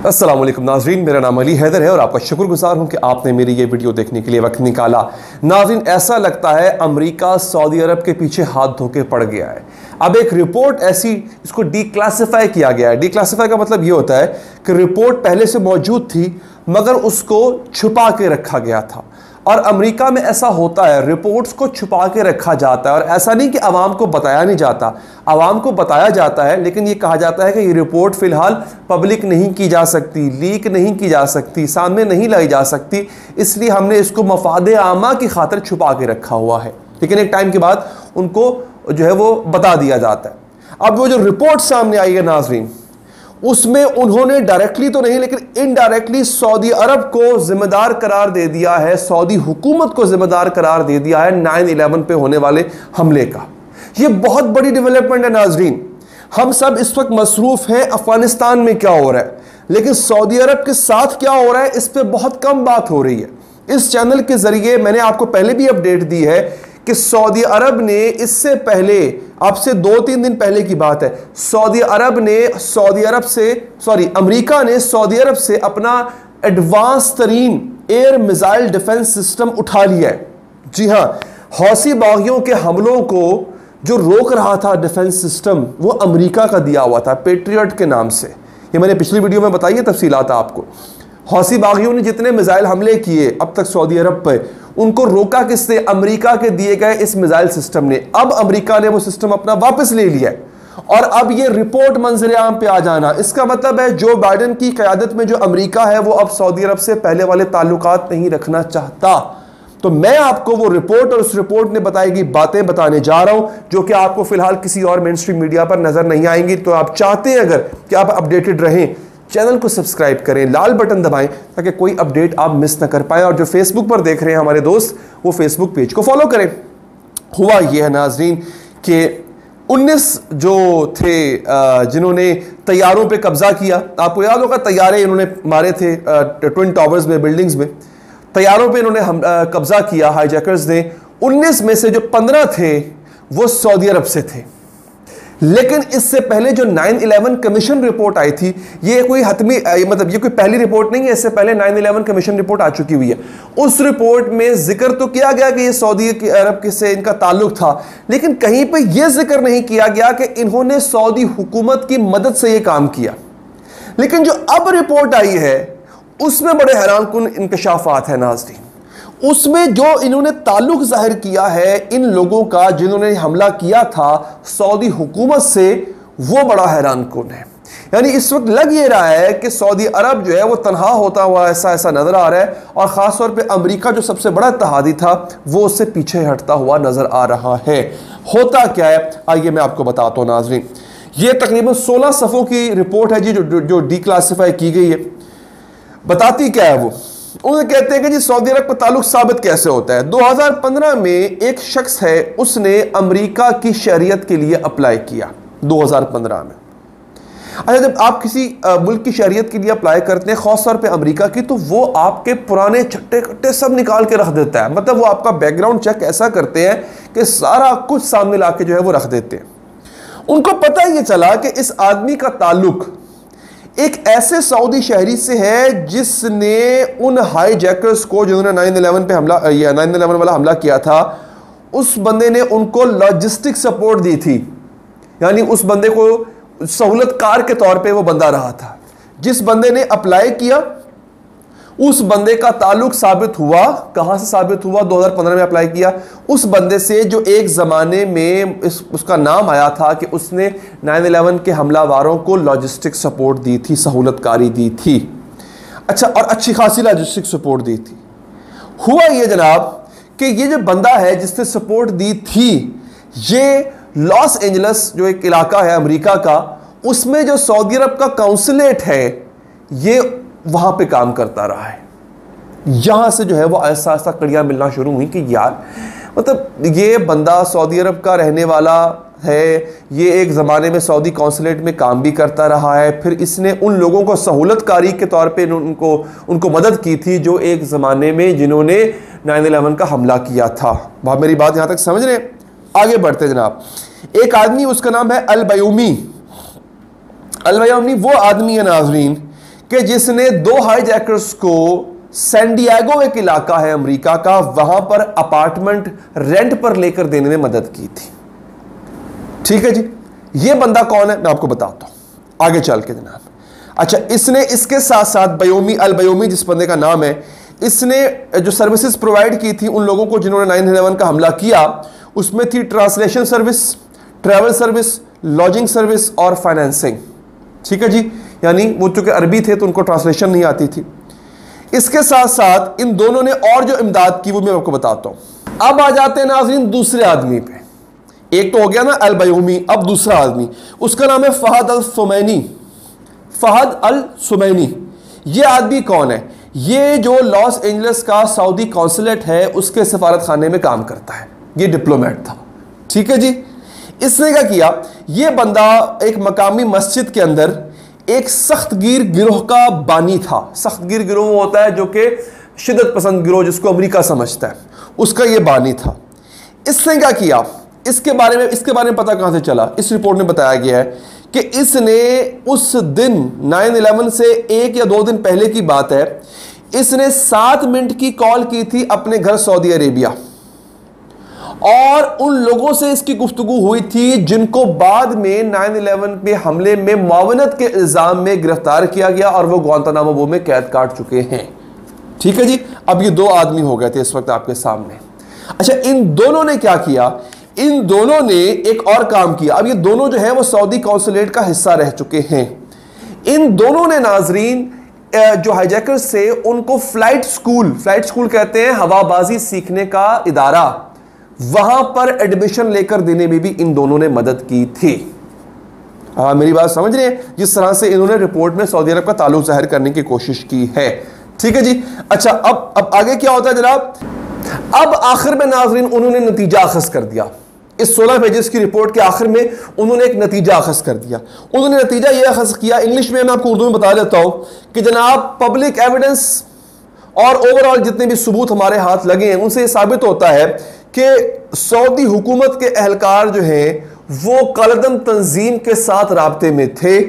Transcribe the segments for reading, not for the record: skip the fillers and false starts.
अस्सलाम वालेकुम नाज़रीन, मेरा नाम अली हैदर है और आपका शुक्रगुजार हूं कि आपने मेरी ये वीडियो देखने के लिए वक्त निकाला। नाज़रीन, ऐसा लगता है अमेरिका सऊदी अरब के पीछे हाथ धो के पड़ गया है। अब एक रिपोर्ट ऐसी, इसको डीक्लासिफाई किया गया है। डीक्लासिफाई का मतलब ये होता है कि रिपोर्ट पहले से मौजूद थी मगर उसको छुपा के रखा गया था। और अमेरिका में ऐसा होता है, रिपोर्ट्स को छुपा के रखा जाता है और ऐसा नहीं कि आवाम को बताया नहीं जाता, आवाम को बताया जाता है, लेकिन ये कहा जाता है कि ये रिपोर्ट फिलहाल पब्लिक नहीं की जा सकती, लीक नहीं की जा सकती, सामने नहीं लाई जा सकती, इसलिए हमने इसको मफाद आमा की खातिर छुपा के रखा हुआ है। लेकिन एक टाइम के बाद उनको जो है वो बता दिया जाता है। अब वो जो रिपोर्ट सामने आई है नाज़रीन, उसमें उन्होंने डायरेक्टली तो नहीं लेकिन इनडायरेक्टली सऊदी अरब को जिम्मेदार करार दे दिया है, सऊदी हुकूमत को जिम्मेदार करार दे दिया है 9/11 पे होने वाले हमले का। यह बहुत बड़ी डेवलपमेंट है नाजरीन। हम सब इस वक्त मसरूफ हैं अफगानिस्तान में क्या हो रहा है, लेकिन सऊदी अरब के साथ क्या हो रहा है इस पर बहुत कम बात हो रही है। इस चैनल के जरिए मैंने आपको पहले भी अपडेट दी है कि सऊदी अरब ने इससे पहले, आपसे 2-3 दिन पहले की बात है, अमेरिका ने सऊदी अरब से अपना एडवांस तरीन एयर मिसाइल डिफेंस सिस्टम उठा लिया है। जी हां, हौसी बागियों के हमलों को जो रोक रहा था डिफेंस सिस्टम, वो अमेरिका का दिया हुआ था पेट्रियट के नाम से। ये मैंने पिछली वीडियो में बताई है तफसीलात आपको। हौसी बागियों ने जितने मिसाइल हमले किए अब तक सऊदी अरब पर, उनको रोका किससे? अमेरिका के दिए गए इस मिसाइल सिस्टम ने। अब अमेरिका ने वो सिस्टम अपना वापस ले लिया है और अब ये रिपोर्ट मंजर आम पे आ जाना, इसका मतलब है जो बाइडेन की क़यादत में जो अमेरिका है वो अब सऊदी अरब से पहले वाले ताल्लुकात नहीं रखना चाहता। तो मैं आपको वो रिपोर्ट और उस रिपोर्ट ने बताई गई बातें बताने जा रहा हूं जो कि आपको फिलहाल किसी और मेन स्ट्रीम मीडिया पर नजर नहीं आएंगी। तो आप चाहते हैं अगर कि आप अपडेटेड रहें, चैनल को सब्सक्राइब करें, लाल बटन दबाएं ताकि कोई अपडेट आप मिस ना कर पाएं। और जो फेसबुक पर देख रहे हैं हमारे दोस्त, वो फेसबुक पेज को फॉलो करें। हुआ यह है नाजरीन कि 19 जो थे जिन्होंने तैयारों पे कब्जा किया, आपको याद होगा तैयारे इन्होंने मारे थे ट्विन टावर्स में, बिल्डिंग्स में, तैयारों पे इन्होंने कब्जा किया हाईजैकर्स ने। 19 में से जो 15 थे वो सऊदी अरब से थे। लेकिन इससे पहले जो 9/11 कमीशन रिपोर्ट आई थी, ये कोई हतमी, मतलब ये कोई पहली रिपोर्ट नहीं है, इससे पहले 9/11 कमीशन रिपोर्ट आ चुकी हुई है। उस रिपोर्ट में जिक्र तो किया गया कि ये सऊदी अरब से इनका ताल्लुक था, लेकिन कहीं पे ये जिक्र नहीं किया गया कि इन्होंने सऊदी हुकूमत की मदद से ये काम किया। लेकिन जो अब रिपोर्ट आई है उसमें बड़े हैरानकुन इंकशाफात है नाज़रीन। उसमें जो इन्होंने ताल्लुक जाहिर किया है इन लोगों का जिन्होंने हमला किया था सऊदी हुकूमत से, वो बड़ा हैरानकुन है। यानी इस वक्त लग ये रहा है कि सऊदी अरब जो है वो तनहा होता हुआ ऐसा नजर आ रहा है और खास तौर पे अमेरिका जो सबसे बड़ा इत्तेहादी था वो उससे पीछे हटता हुआ नजर आ रहा है। होता क्या है आइए मैं आपको बताता हूँ नाजरीन। ये तकरीबन 16 सफ़ों की रिपोर्ट है जी जो डीक्लासिफाई की गई है। बताती क्या है वो? उन्हें कहते हैं कि जी सऊदी अरब का ताल्लुक साबित कैसे होता है। 2015 में एक शख्स है, उसने अमेरिका की शरीयत के लिए अप्लाई किया 2015 में। अच्छा, जब आप किसी मुल्क की शरीयत के लिए अप्लाई करते हैं, खास तौर पे अमेरिका की, तो वो आपके पुराने छट्टे कट्टे सब निकाल के रख देता है। मतलब वो आपका बैकग्राउंड चेक ऐसा करते हैं कि सारा कुछ सामने ला के जो है वो रख देते हैं। उनको पता ये चला कि इस आदमी का ताल्लुक एक ऐसे सऊदी शहरी से है जिसने उन हाईजैकर्स को, जिन्होंने 9/11 पे हमला, या 9/11 वाला हमला किया था, उस बंदे ने उनको लॉजिस्टिक सपोर्ट दी थी। यानी उस बंदे को सहूलतकार के तौर पे वो बंदा रहा था। जिस बंदे ने अप्लाई किया उस बंदे का ताल्लुक साबित हुआ। कहां से साबित हुआ? 2015 में अप्लाई किया उस बंदे से जो एक ज़माने में उसका नाम आया था कि उसने 9/11 के हमलावारों को लॉजिस्टिक सपोर्ट दी थी, सहूलतकारी दी थी। अच्छा, और अच्छी खासी लॉजिस्टिक सपोर्ट दी थी। हुआ ये जनाब कि ये जो बंदा है जिसने सपोर्ट दी थी, ये लॉस एंजल्स जो एक इलाका है अमेरिका का, उसमें जो सऊदी अरब का काउंसलेट है ये वहां पे काम करता रहा है। यहां से जो है वो ऐसा ऐसा कड़ियां मिलना शुरू हुई कि यार, मतलब ये बंदा सऊदी अरब का रहने वाला है, ये एक ज़माने में सऊदी कौंसलेट में काम भी करता रहा है, फिर इसने उन लोगों को सहूलतकारी के तौर पे उनको मदद की थी जो एक ज़माने में जिन्होंने 9/11 का हमला किया था। आप मेरी बात यहाँ तक समझ रहे हैं? आगे बढ़ते जनाब। एक आदमी, उसका नाम है अल बयूमी। अल बयूमी वो आदमी है नाजरीन कि जिसने 2 हाईजैकर्स को सैन डिएगो एक इलाका है अमेरिका का, वहां पर अपार्टमेंट रेंट पर लेकर देने में मदद की थी। ठीक है जी, ये बंदा कौन है मैं आपको बताता हूं आगे चल के जनाब। अच्छा, इसने इसके साथ साथ बयोमी अल बयोमी जिस बंदे का नाम है, इसने जो सर्विसेज प्रोवाइड की थी उन लोगों को जिन्होंने 9/11 का हमला किया, उसमें थी translation service, travel service, lodging service और फाइनेंसिंग। ठीक है जी, यानी वो चूंकि अरबी थे तो उनको ट्रांसलेशन नहीं आती थी। इसके साथ साथ इन दोनों ने और जो इमदाद की वो मैं आपको बताता हूं। अब आ जाते हैं नाज़रीन दूसरे आदमी पे। एक तो हो गया ना अल बयोमी, अब दूसरा आदमी, उसका नाम है फहद अल सुमैनी। फहद अल सुमैनी, ये आदमी कौन है? ये जो लॉस एंजलिस का सऊदी कौंसलेट है उसके सफारत खाने में काम करता है, ये डिप्लोमेट था। ठीक है जी, इसने क्या किया, ये बंदा एक मकामी मस्जिद के अंदर एक सख्तगीर गिरोह का बानी था। सख्तगीर गिरोह वो होता है जो कि शिद्दत पसंद गिरोह जिसको अमेरिका समझता है, उसका ये बानी था। इसने क्या किया, इसके बारे में पता कहां से चला? इस रिपोर्ट में बताया गया है कि इसने उस दिन 9/11 से 1 या 2 दिन पहले की बात है, इसने 7 मिनट की कॉल की थी अपने घर सऊदी अरेबिया, और उन लोगों से इसकी गुफ्तगू हुई थी जिनको बाद में 9/11 के हमले में मुआवनत के इल्जाम में गिरफ्तार किया गया और वो ग्वांतानामो बे में कैद काट चुके हैं। ठीक है जी, अब ये 2 आदमी हो गए थे इस वक्त आपके सामने। अच्छा, इन दोनों ने क्या किया, इन दोनों ने एक और काम किया। अब ये दोनों जो है वो सऊदी कौंसलेट का हिस्सा रह चुके हैं। इन दोनों ने नाजरीन जो हाईजैकर्स थे उनको फ्लाइट स्कूल कहते हैं हवाबाजी सीखने का इदारा, वहां पर एडमिशन लेकर देने में भी इन दोनों ने मदद की थी। मेरी बात समझ रहे हैं? जिस तरह से इन्होंने रिपोर्ट में सऊदी अरब का ताल्लुक जाहिर करने की कोशिश की है। ठीक है जी। अच्छा, अब आगे क्या होता है जनाब? अब आखिर में नाजरीन उन्होंने नतीजा अखज़ कर दिया। इस 16 पेजेस की रिपोर्ट के आखिर में उन्होंने एक नतीजा अखज़ कर दिया। उन्होंने नतीजा यह अखज़ किया, इंग्लिश में मैं आपको उर्दू में बता देता हूं कि जनाब पब्लिक एविडेंस और ओवरऑल जितने भी सबूत हमारे हाथ लगे हैं उनसे यह साबित होता है कि सऊदी हुकूमत के एहलकार जो हैं वो कालदम तंजीम के साथ राब्ते में थे,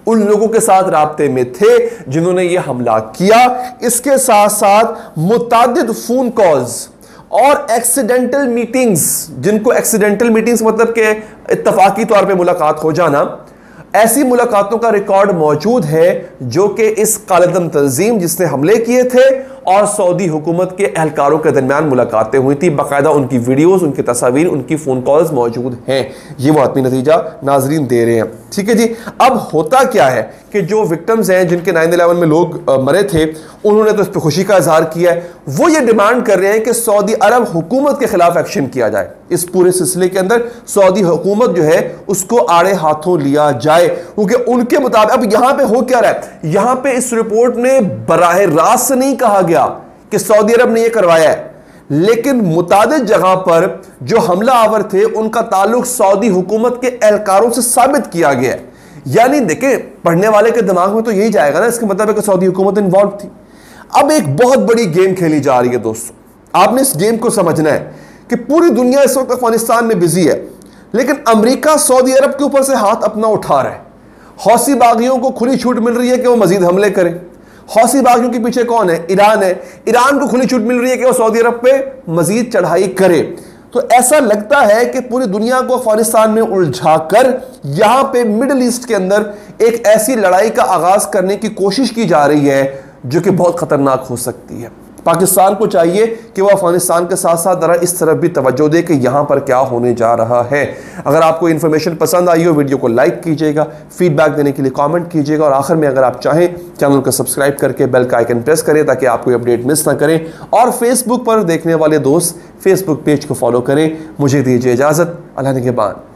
उन लोगों के साथ राब्ते में थे जिन्होंने ये हमला किया। इसके साथ साथ मुतादिद फोन कॉल्स और एक्सीडेंटल मीटिंग्स, जिनको एक्सीडेंटल मीटिंग्स मतलब के इत्तफाकी तौर पे मुलाकात हो जाना, ऐसी मुलाकातों का रिकॉर्ड मौजूद है जो कि इस कालदम तंजीम जिसने हमले किए थे और सऊदी हुकूमत के एहलकारों के दरमियान मुलाकातें हुई थी। बाकायदा उनकी वीडियोस, उनकी तस्वीर, उनकी फोन कॉल्स मौजूद हैं। ये वो आत्मी नतीजा नाजरीन दे रहे हैं। ठीक है जी। अब होता क्या है कि जो विक्टिम्स हैं जिनके 9/11 में लोग मरे थे, उन्होंने तो इस पर खुशी का इजहार किया है। वो ये डिमांड कर रहे हैं कि सऊदी अरब हुकूमत के खिलाफ एक्शन किया जाए। इस पूरे सिलसिले के अंदर सऊदी हुकूमत जो है उसको आड़े हाथों लिया जाए, क्योंकि उनके मुताबिक अब यहां पे हो क्या रहा है, यहां पे इस रिपोर्ट में बराह रास्त नहीं कहा गया कि सऊदी अरब ने यह करवाया है, लेकिन मुतादिद जगह पर जो हमला आवर थे उनका ताल्लुक सऊदी हुकूमत के एहलकारों से साबित किया गया है। यानी देखें, पढ़ने वाले के दिमाग में तो यही जाएगा ना, इसके मतलब है कि सऊदी हुकूमत इन्वॉल्व थी। अब एक बहुत बड़ी गेम खेली जा रही है दोस्तों। आपने इस गेम को समझना है कि पूरी दुनिया इस वक्त अफगानिस्तान में बिजी है, लेकिन अमेरिका सऊदी अरब के ऊपर से हाथ अपना उठा रहा है। हौसी बागियों को खुली छूट मिल रही है कि वो मजीद हमले करें। हौसी बागियों के पीछे कौन है? ईरान है। ईरान को खुली छूट मिल रही है कि वो सऊदी अरब पे मजीद चढ़ाई करे। तो ऐसा लगता है कि पूरी दुनिया को अफगानिस्तान में उलझा कर यहां पे मिडिल ईस्ट के अंदर एक ऐसी लड़ाई का आगाज करने की कोशिश की जा रही है जो कि बहुत खतरनाक हो सकती है। पाकिस्तान को चाहिए कि वह अफगानिस्तान के साथ साथ जरा इस तरफ भी तवज्जो दे कि यहां पर क्या होने जा रहा है। अगर आपको इन्फॉर्मेशन पसंद आई हो, वीडियो को लाइक कीजिएगा, फीडबैक देने के लिए कमेंट कीजिएगा, और आखिर में अगर आप चाहें चैनल को सब्सक्राइब करके बेल का आइकन प्रेस करें ताकि आप कोई अपडेट मिस ना करें, और फेसबुक पर देखने वाले दोस्त फेसबुक पेज को फॉलो करें। मुझे दीजिए इजाजत। अल्लाह निगहबान।